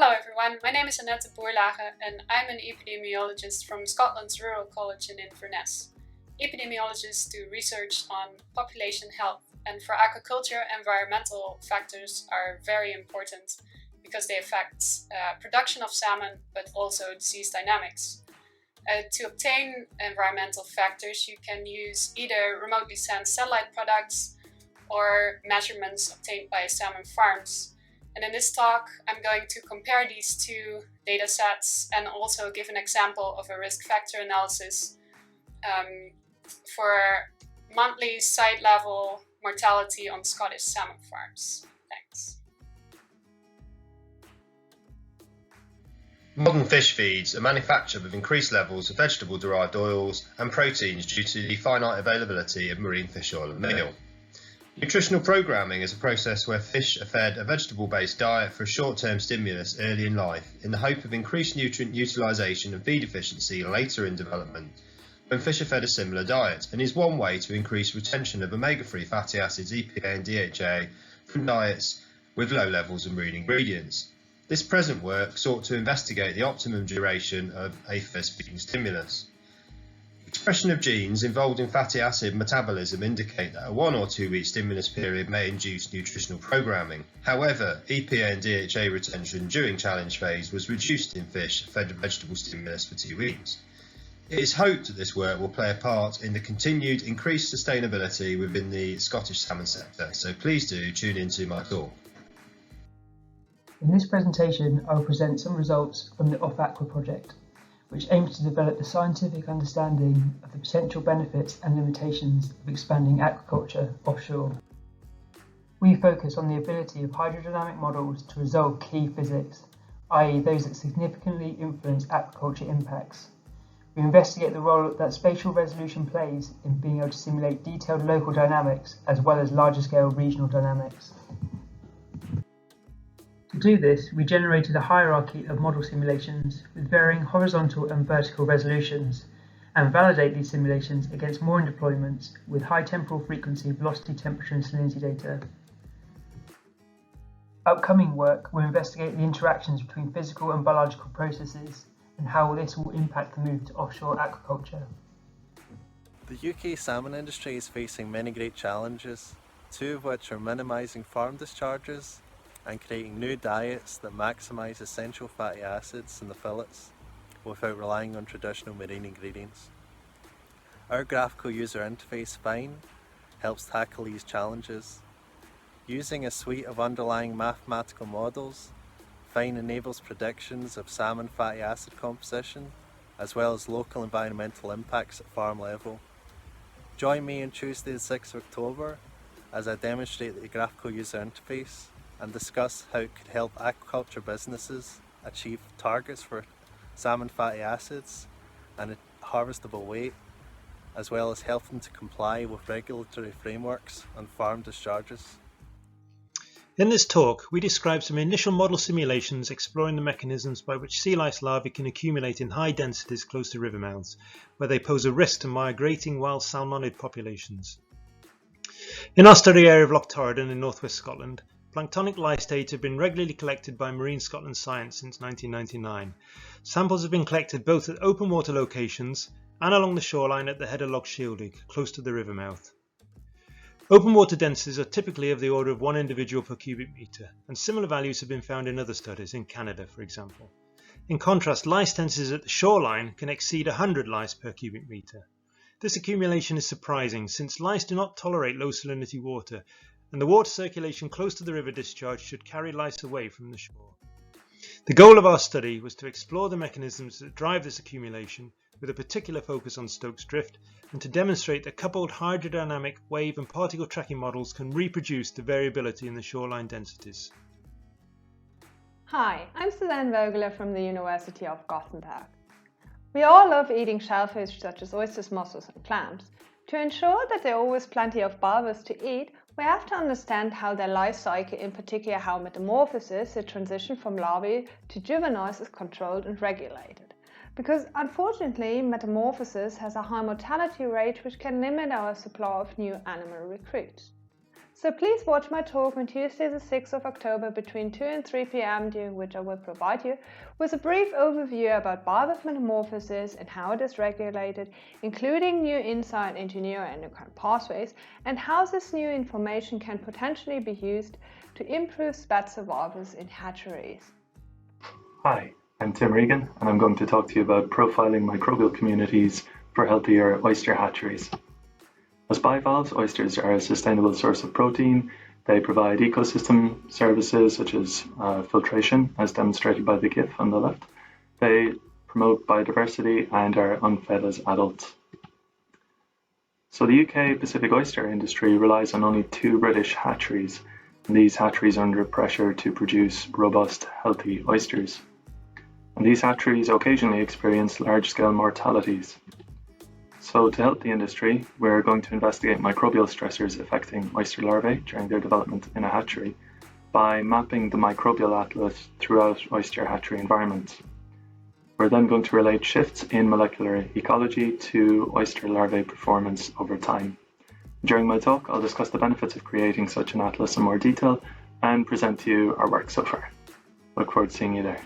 Hello everyone, my name is Annette Boerlage and I'm an epidemiologist from Scotland's Rural College in Inverness. Epidemiologists do research on population health, and for aquaculture, environmental factors are very important because they affect production of salmon but also disease dynamics. To obtain environmental factors, you can use either remotely sensed satellite products or measurements obtained by salmon farms. And in this talk, I'm going to compare these two data sets and also give an example of a risk factor analysis for monthly site level mortality on Scottish salmon farms. Thanks. Modern fish feeds are manufactured with increased levels of vegetable-derived oils and proteins due to the finite availability of marine fish oil and meal. Nutritional programming is a process where fish are fed a vegetable-based diet for a short-term stimulus early in life in the hope of increased nutrient utilisation and feed efficiency later in development when fish are fed a similar diet, and is one way to increase retention of omega-3 fatty acids EPA and DHA from diets with low levels of marine ingredients. This present work sought to investigate the optimum duration of a fish feeding stimulus. Expression of genes involved in fatty acid metabolism indicate that a 1 or 2 week stimulus period may induce nutritional programming. However, EPA and DHA retention during challenge phase was reduced in fish fed a vegetable stimulus for 2 weeks. It is hoped that this work will play a part in the continued increased sustainability within the Scottish salmon sector, so please do tune into my talk. In this presentation, I will present some results from the Off-Aqua project, which aims to develop the scientific understanding of the potential benefits and limitations of expanding aquaculture offshore. We focus on the ability of hydrodynamic models to resolve key physics, i.e. those that significantly influence aquaculture impacts. We investigate the role that spatial resolution plays in being able to simulate detailed local dynamics as well as larger scale regional dynamics. To do this, we generated a hierarchy of model simulations with varying horizontal and vertical resolutions, and validate these simulations against mooring deployments with high temporal frequency, velocity, temperature and salinity data. Upcoming work will investigate the interactions between physical and biological processes and how this will impact the move to offshore aquaculture. The UK salmon industry is facing many great challenges, two of which are minimising farm discharges and creating new diets that maximise essential fatty acids in the fillets without relying on traditional marine ingredients. Our graphical user interface FYNE helps tackle these challenges. Using a suite of underlying mathematical models, FYNE enables predictions of salmon fatty acid composition as well as local environmental impacts at farm level. Join me on Tuesday the 6th of October as I demonstrate the graphical user interface and discuss how it could help aquaculture businesses achieve targets for salmon fatty acids and a harvestable weight, as well as help them to comply with regulatory frameworks on farm discharges. In this talk, we describe some initial model simulations exploring the mechanisms by which sea lice larvae can accumulate in high densities close to river mouths, where they pose a risk to migrating wild salmonid populations. In our study area of Loch Torridon in northwest Scotland, planktonic lice data have been regularly collected by Marine Scotland Science since 1999. Samples have been collected both at open water locations and along the shoreline at the head of Loch Shieldig, close to the river mouth. Open water densities are typically of the order of 1 individual per cubic metre, and similar values have been found in other studies, in Canada for example. In contrast, lice densities at the shoreline can exceed 100 lice per cubic metre. This accumulation is surprising since lice do not tolerate low salinity water, and the water circulation close to the river discharge should carry lice away from the shore. The goal of our study was to explore the mechanisms that drive this accumulation, with a particular focus on Stokes Drift, and to demonstrate that coupled hydrodynamic, wave and particle tracking models can reproduce the variability in the shoreline densities. Hi, I'm Suzanne Vogler from the University of Gothenburg. We all love eating shellfish such as oysters, mussels and clams. To ensure that there are always plenty of bivalves to eat, we have to understand how their life cycle, in particular how metamorphosis, the transition from larvae to juveniles, is controlled and regulated. Because unfortunately, metamorphosis has a high mortality rate which can limit our supply of new animal recruits. So please watch my talk on Tuesday the 6th of October between 2 and 3 p.m. during which I will provide you with a brief overview about bivalve metamorphosis and how it is regulated, including new insight into neuroendocrine pathways and how this new information can potentially be used to improve spat survivals in hatcheries. Hi, I'm Tim Regan and I'm going to talk to you about profiling microbial communities for healthier oyster hatcheries. As bivalves, oysters are a sustainable source of protein. They provide ecosystem services such as filtration, as demonstrated by the GIF on the left. They promote biodiversity and are unfed as adults. So the UK Pacific oyster industry relies on only 2 British hatcheries, and these hatcheries are under pressure to produce robust, healthy oysters. And these hatcheries occasionally experience large-scale mortalities. So to help the industry, we're going to investigate microbial stressors affecting oyster larvae during their development in a hatchery by mapping the microbial atlas throughout oyster hatchery environments. We're then going to relate shifts in molecular ecology to oyster larvae performance over time. During my talk, I'll discuss the benefits of creating such an atlas in more detail and present to you our work so far. Look forward to seeing you there.